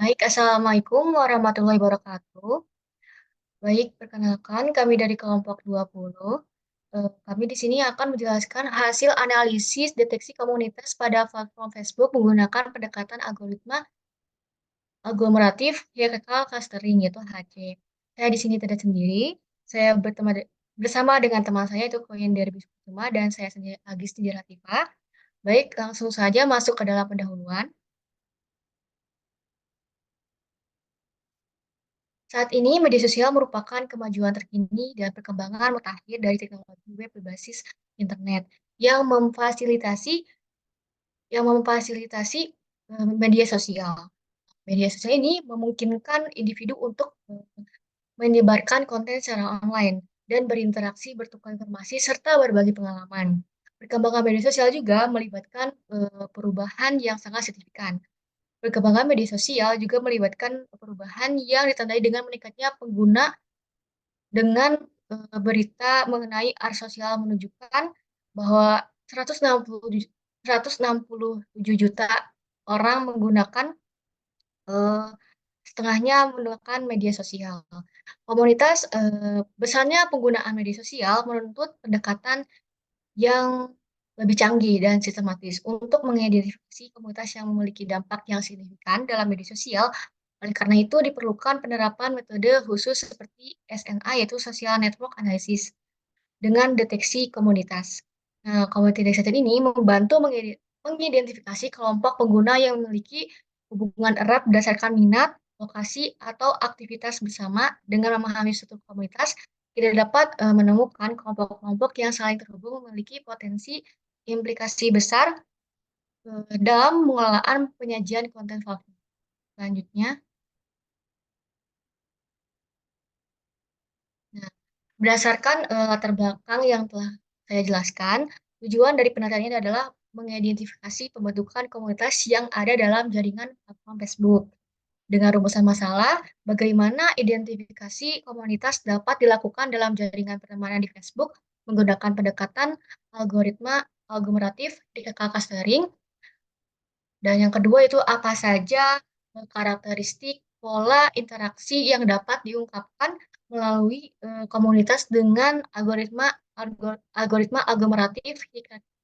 Baik, Assalamualaikum warahmatullahi wabarakatuh. Baik, perkenalkan kami dari kelompok 20. Kami di sini akan menjelaskan hasil analisis deteksi komunitas pada platform Facebook menggunakan pendekatan algoritma aglomeratif hierarchical clustering, yaitu HC. Saya di sini tidak sendiri. Saya bersama dengan teman saya, itu Koyen dari Bisma, dan saya sendiri Agis Latifah. Baik, langsung saja masuk ke dalam pendahuluan. Saat ini, media sosial merupakan kemajuan terkini dan perkembangan mutakhir dari teknologi web berbasis internet yang memfasilitasi media sosial. Media sosial ini memungkinkan individu untuk menyebarkan konten secara online dan berinteraksi, bertukar informasi, serta berbagi pengalaman. Perkembangan media sosial juga melibatkan perubahan yang sangat signifikan. Perkembangan media sosial juga melibatkan perubahan yang ditandai dengan meningkatnya pengguna dengan berita mengenai ars sosial menunjukkan bahwa 167 juta orang menggunakan eh, setengahnya menggunakan media sosial. Besarnya penggunaan media sosial menuntut pendekatan yang lebih canggih dan sistematis untuk mengidentifikasi komunitas yang memiliki dampak yang signifikan dalam media sosial. Oleh karena itu, diperlukan penerapan metode khusus seperti SNA, yaitu Social Network Analysis, dengan deteksi komunitas. Nah, komunitas data ini membantu mengidentifikasi kelompok pengguna yang memiliki hubungan erat berdasarkan minat, lokasi, atau aktivitas bersama. Dengan memahami struktur komunitas, kita dapat menemukan kelompok-kelompok yang saling terhubung memiliki potensi implikasi besar dalam pengelolaan penyajian konten platform. Selanjutnya, nah, berdasarkan latar belakang yang telah saya jelaskan, tujuan dari penelitian ini adalah mengidentifikasi pembentukan komunitas yang ada dalam jaringan platform Facebook. Dengan rumusan masalah, bagaimana identifikasi komunitas dapat dilakukan dalam jaringan pertemanan di Facebook menggunakan pendekatan algoritma aglomeratif di clustering. Dan yang kedua itu apa saja karakteristik pola interaksi yang dapat diungkapkan melalui komunitas dengan algoritma aglomeratif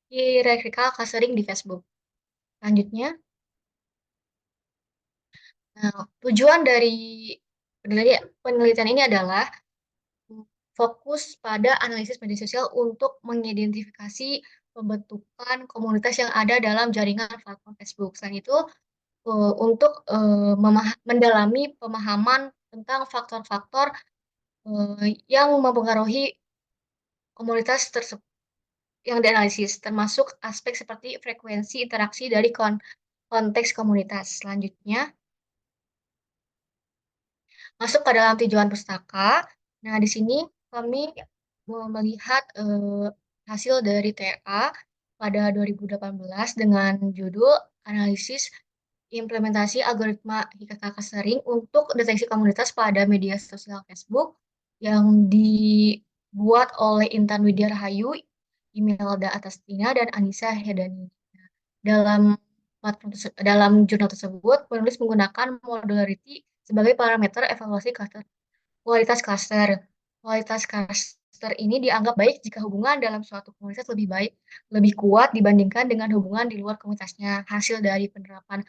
hierarchical clustering di Facebook. Selanjutnya, nah, tujuan dari penelitian ini adalah fokus pada analisis media sosial untuk mengidentifikasi pembentukan komunitas yang ada dalam jaringan platform Facebook. Selain itu, untuk mendalami pemahaman tentang faktor-faktor yang mempengaruhi komunitas tersebut yang dianalisis, termasuk aspek seperti frekuensi interaksi dari konteks komunitas. Selanjutnya, masuk ke dalam tujuan pustaka. Nah, di sini kami melihat hasil dari TA pada 2018 dengan judul analisis implementasi algoritma Hikaka Clustering untuk deteksi komunitas pada media sosial Facebook yang dibuat oleh Intan Widya Rahayu, Imelda Atastina, dan Anissa Hedani. Dalam dalam jurnal tersebut, penulis menggunakan modularity sebagai parameter evaluasi kualitas cluster. Kualitas cluster ini dianggap baik jika hubungan dalam suatu komunitas lebih baik, lebih kuat dibandingkan dengan hubungan di luar komunitasnya. Hasil dari penerapan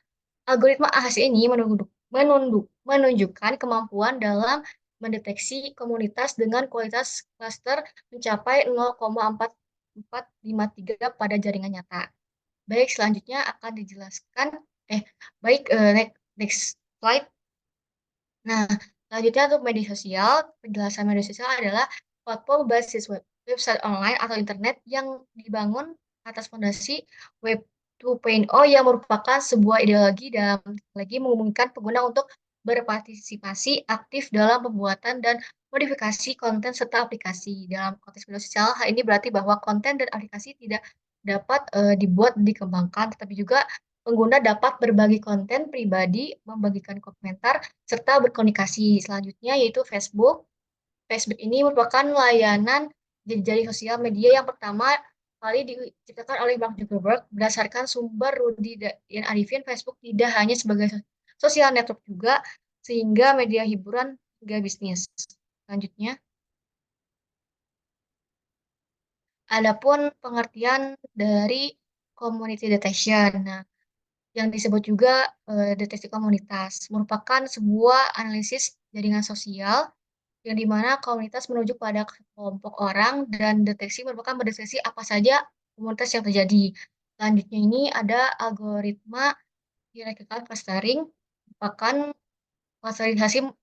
algoritma AHC ini menunjukkan kemampuan dalam mendeteksi komunitas dengan kualitas cluster mencapai 0,4453 pada jaringan nyata. Baik, selanjutnya akan dijelaskan, baik, next slide. Nah, selanjutnya untuk media sosial, penjelasan media sosial adalah platform berbasis website online atau internet yang dibangun atas fondasi Web 2.0 yang merupakan sebuah ideologi dalam lagi memungkinkan pengguna untuk berpartisipasi aktif dalam pembuatan dan modifikasi konten serta aplikasi. Dalam konteks media sosial, hal ini berarti bahwa konten dan aplikasi tidak dapat dibuat, dikembangkan, tetapi juga pengguna dapat berbagi konten pribadi, membagikan komentar, serta berkomunikasi. Selanjutnya yaitu Facebook. Facebook ini merupakan layanan jejaring sosial media yang pertama kali diciptakan oleh Mark Zuckerberg berdasarkan sumber Rudy dan Arifin. Facebook tidak hanya sebagai sosial network juga, sehingga media hiburan hingga bisnis. Selanjutnya, adapun pengertian dari community detection. Nah, yang disebut juga deteksi komunitas merupakan sebuah analisis jaringan sosial yang dimana komunitas merujuk pada kelompok orang dan deteksi merupakan mendeteksi apa saja komunitas yang terjadi. Selanjutnya ini ada algoritma hierarchical clustering, merupakan klasterisasi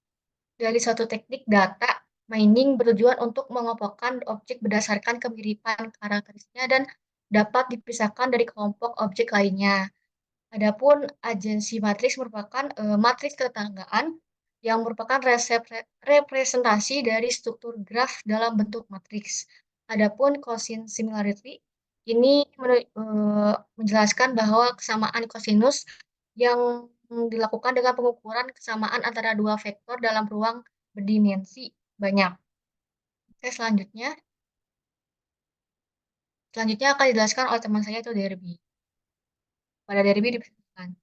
dari suatu teknik data mining bertujuan untuk mengelompokkan objek berdasarkan kemiripan karakteristiknya dan dapat dipisahkan dari kelompok objek lainnya. Adapun agensi matriks merupakan matriks ketanggaan yang merupakan representasi dari struktur graf dalam bentuk matriks. Adapun cosine similarity ini menjelaskan bahwa kesamaan kosinus yang dilakukan dengan pengukuran kesamaan antara dua vektor dalam ruang berdimensi banyak. Oke, selanjutnya akan dijelaskan oleh teman saya itu Derby. Pada Derby dipersilakan.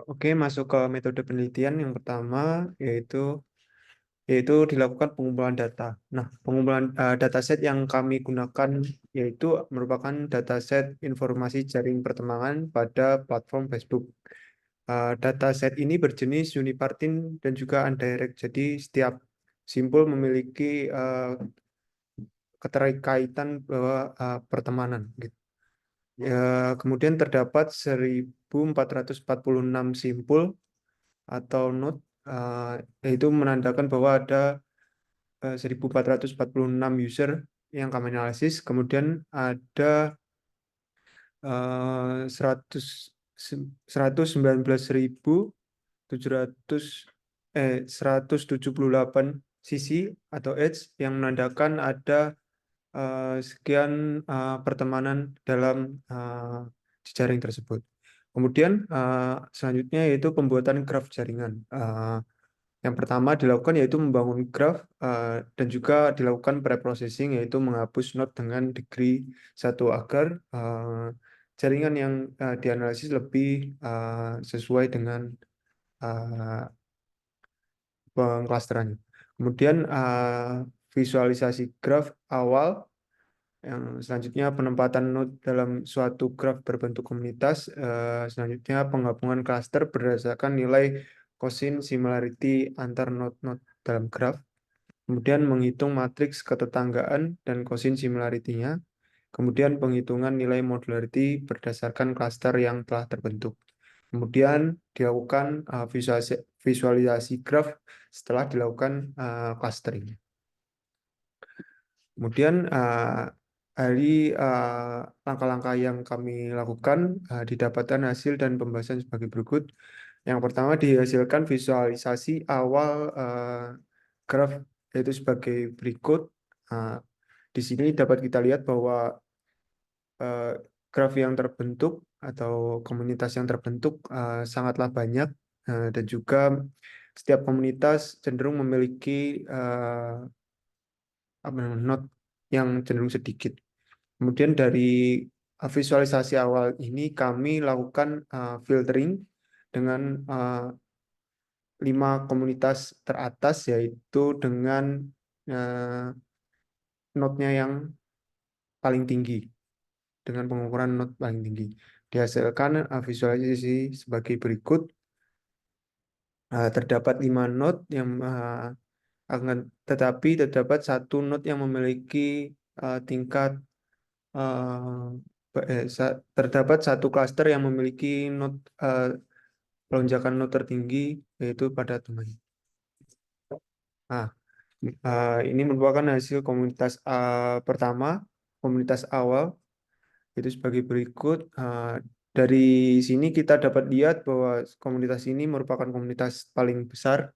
Oke, masuk ke metode penelitian yang pertama yaitu dilakukan pengumpulan data. Nah, pengumpulan dataset yang kami gunakan yaitu merupakan dataset informasi jaring pertemanan pada platform Facebook. Dataset ini berjenis unipartin dan juga undirect. Jadi setiap simpul memiliki keterkaitan bahwa pertemanan gitu. Ya, kemudian terdapat 1446 simpul atau node, yaitu menandakan bahwa ada 1446 user yang kami analisis. Kemudian ada 100 119.700 178 sisi atau edge yang menandakan ada sekian pertemanan dalam jejaring tersebut. Kemudian selanjutnya yaitu pembuatan graf jaringan. Yang pertama dilakukan yaitu membangun graf dan juga dilakukan preprocessing yaitu menghapus node dengan degree 1 agar jaringan yang dianalisis lebih sesuai dengan uh, pengklasterannya. Kemudian visualisasi graf awal. Yang selanjutnya penempatan node dalam suatu graf berbentuk komunitas. Selanjutnya penggabungan klaster berdasarkan nilai cosin similarity antar node-node dalam graf. Kemudian menghitung matriks ketetanggaan dan cosin similarity-nya. Kemudian penghitungan nilai modularity berdasarkan klaster yang telah terbentuk. Kemudian dilakukan visualisasi graf setelah dilakukan clustering. Kemudian dari langkah-langkah yang kami lakukan didapatkan hasil dan pembahasan sebagai berikut. Yang pertama dihasilkan visualisasi awal graf yaitu sebagai berikut. Uh, di sini dapat kita lihat bahwa graf yang terbentuk atau komunitas yang terbentuk sangatlah banyak dan juga setiap komunitas cenderung memiliki node yang cenderung sedikit. Kemudian dari visualisasi awal ini kami lakukan filtering dengan 5 komunitas teratas yaitu dengan node-nya yang paling tinggi dengan pengukuran node paling tinggi. Dihasilkan visualisasi sebagai berikut. Terdapat 5 node yang tetapi terdapat satu node yang memiliki tingkat terdapat satu klaster yang memiliki node lonjakan node tertinggi yaitu pada teman. Nah, ini merupakan hasil komunitas pertama, komunitas awal itu sebagai berikut. Dari sini kita dapat lihat bahwa komunitas ini merupakan komunitas paling besar.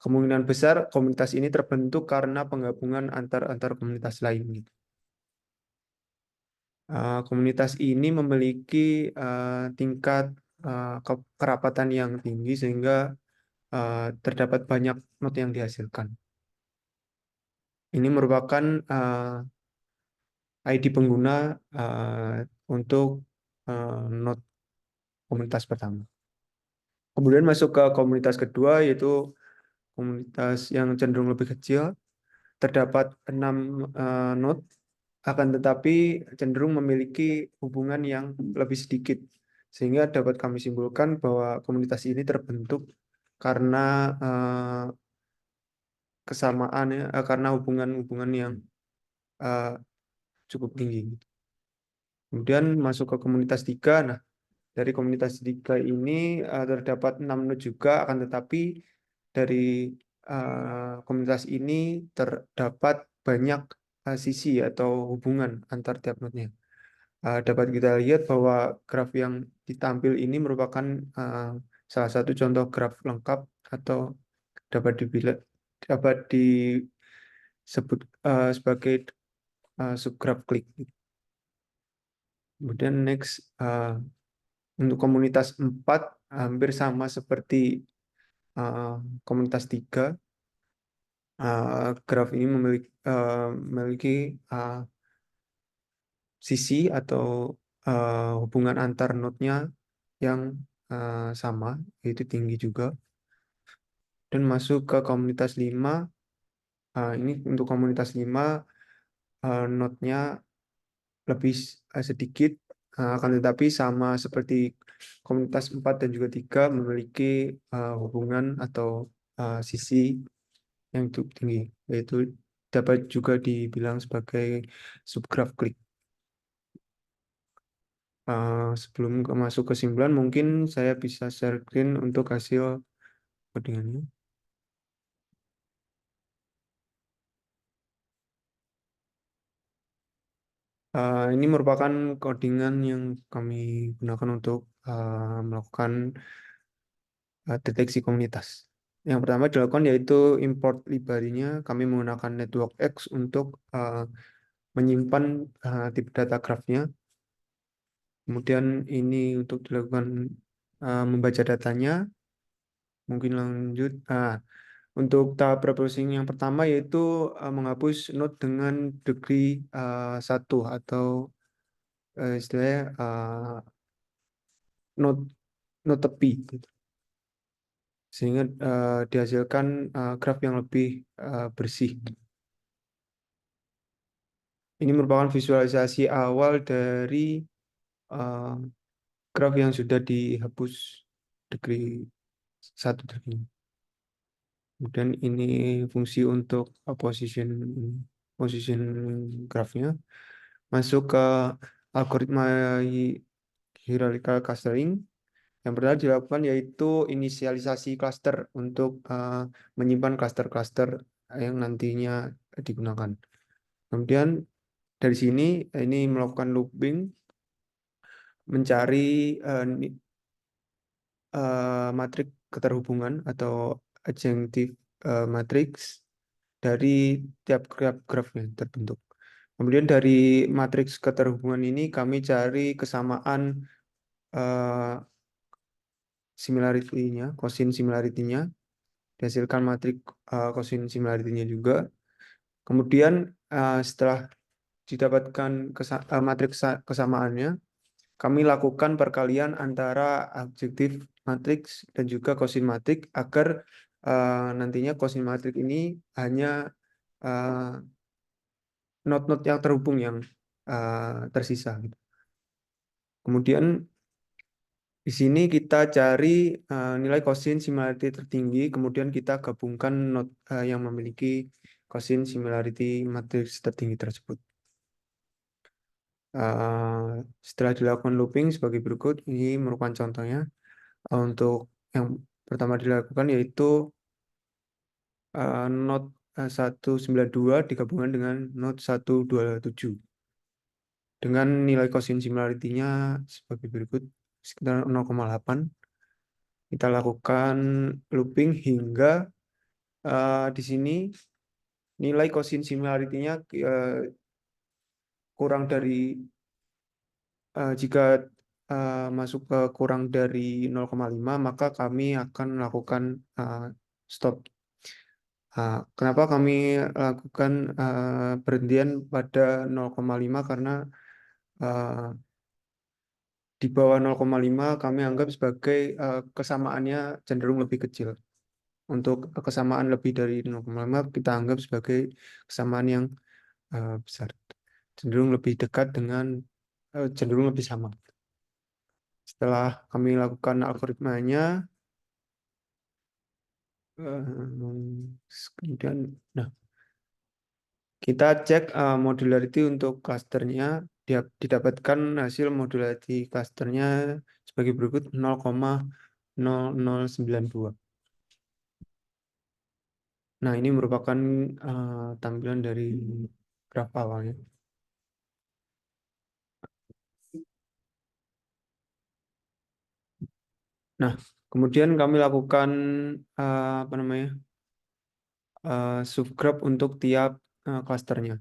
Kemungkinan besar komunitas ini terbentuk karena penggabungan antar komunitas lain. Gitu. Komunitas ini memiliki tingkat kerapatan yang tinggi sehingga terdapat banyak node yang dihasilkan. Ini merupakan ID pengguna untuk node komunitas pertama. Kemudian masuk ke komunitas kedua, yaitu komunitas yang cenderung lebih kecil. Terdapat 6 node, akan tetapi cenderung memiliki hubungan yang lebih sedikit. Sehingga dapat kami simpulkan bahwa komunitas ini terbentuk karena kesamaan ya, karena hubungan-hubungan yang eh, cukup tinggi. Kemudian masuk ke komunitas tiga. Nah, dari komunitas tiga ini terdapat 6 node juga, akan tetapi dari komunitas ini terdapat banyak sisi atau hubungan antar tiap node-nya. Dapat kita lihat bahwa graf yang ditampil ini merupakan uh, salah satu contoh graf lengkap atau dapat dapat disebut sebagai subgraf klik. Kemudian next, untuk komunitas 4 hampir sama seperti uh, komunitas 3. Graf ini memiliki sisi atau hubungan antar node-nya yang sama, yaitu tinggi juga. Dan masuk ke komunitas 5. Ini untuk komunitas 5, node-nya lebih sedikit, akan tetapi sama seperti komunitas 4 dan juga 3 memiliki hubungan atau sisi yang cukup tinggi, yaitu dapat juga dibilang sebagai subgraf klik. Sebelum masuk kesimpulan, mungkin saya bisa share screen untuk hasil codingannya. Ini merupakan codingan yang kami gunakan untuk melakukan deteksi komunitas. Yang pertama dilakukan yaitu import library-nya. Kami menggunakan NetworkX untuk menyimpan tipe data grafnya. Kemudian ini untuk dilakukan membaca datanya. Mungkin lanjut. Untuk tahap reprocessing yang pertama yaitu menghapus node dengan degree 1 atau istilahnya node node tepi, gitu. Sehingga dihasilkan graf yang lebih bersih. Ini merupakan visualisasi awal dari uh, graf yang sudah dihapus degree 1 degree. Kemudian ini fungsi untuk position grafnya. Masuk ke algoritma hierarchical clustering. Yang pertama dilakukan yaitu inisialisasi cluster untuk menyimpan cluster-cluster yang nantinya digunakan. Kemudian dari sini ini melakukan looping, mencari matrik keterhubungan atau adjunctive matrix dari tiap graf yang terbentuk. Kemudian dari matriks keterhubungan ini kami cari kesamaan similarity-nya, cosin similarity-nya, dihasilkan matrik cosin similarity-nya juga. Kemudian setelah didapatkan matriks kesamaannya, kami lakukan perkalian antara adjektif matriks dan juga cosin matrik agar nantinya cosin matrik ini hanya node-node yang terhubung yang tersisa, gitu. Kemudian di sini kita cari nilai cosin similarity tertinggi, kemudian kita gabungkan node yang memiliki cosin similarity matriks tertinggi tersebut. Setelah dilakukan looping sebagai berikut, ini merupakan contohnya. Untuk yang pertama dilakukan yaitu node 192 digabungkan dengan node 127 dengan nilai cosin similarity-nya sebagai berikut, sekitar 0,8. Kita lakukan looping hingga di sini nilai cosin similarity-nya kurang dari jika masuk ke kurang dari 0,5, maka kami akan melakukan stop. Kenapa kami lakukan perhentian pada 0,5? Karena uh, di bawah 0,5 kami anggap sebagai kesamaannya cenderung lebih kecil. Untuk kesamaan lebih dari 0,5 kita anggap sebagai kesamaan yang besar, cenderung lebih dekat dengan cenderung lebih sama. Setelah kami lakukan algoritmanya, kemudian, nah, kita cek modularity untuk klasternya, didapatkan hasil modularity klasternya sebagai berikut 0,0092. Nah, ini merupakan tampilan dari graf awalnya. Nah, kemudian kami lakukan apa namanya subgraph untuk tiap klasternya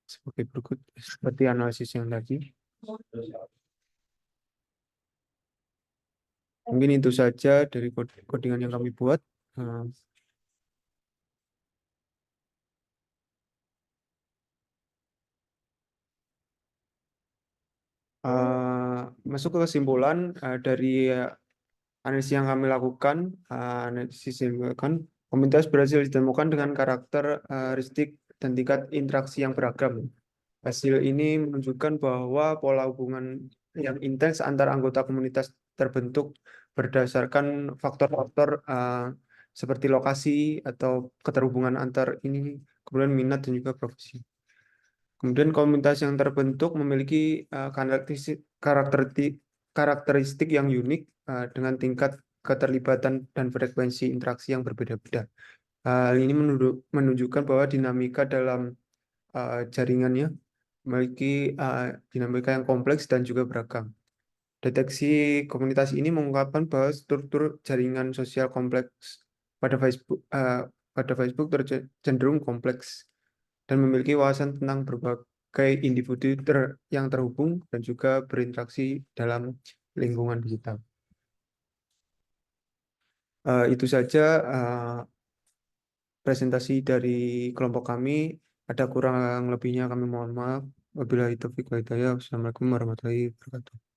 sebagai berikut, seperti analisis yang tadi. Mungkin itu saja dari codingan yang kami buat. Eh, Masuk ke kesimpulan dari analisis yang kami lakukan, komunitas berhasil ditemukan dengan karakteristik dan tingkat interaksi yang beragam. Hasil ini menunjukkan bahwa pola hubungan yang intens antar anggota komunitas terbentuk berdasarkan faktor-faktor seperti lokasi atau keterhubungan antar ini, kemudian minat dan juga profesi. Kemudian komunitas yang terbentuk memiliki karakteristik yang unik dengan tingkat keterlibatan dan frekuensi interaksi yang berbeda-beda. Hal ini menunjukkan bahwa dinamika dalam jaringannya memiliki dinamika yang kompleks dan juga beragam. Deteksi komunitas ini mengungkapkan bahwa struktur jaringan sosial kompleks pada Facebook cenderung kompleks dan memiliki wawasan tentang berbagai individu yang terhubung dan juga berinteraksi dalam lingkungan digital. Itu saja presentasi dari kelompok kami. Ada kurang lebihnya kami mohon maaf. Wabillahi taufiq wal hidayah. Wassalamualaikum warahmatullahi wabarakatuh.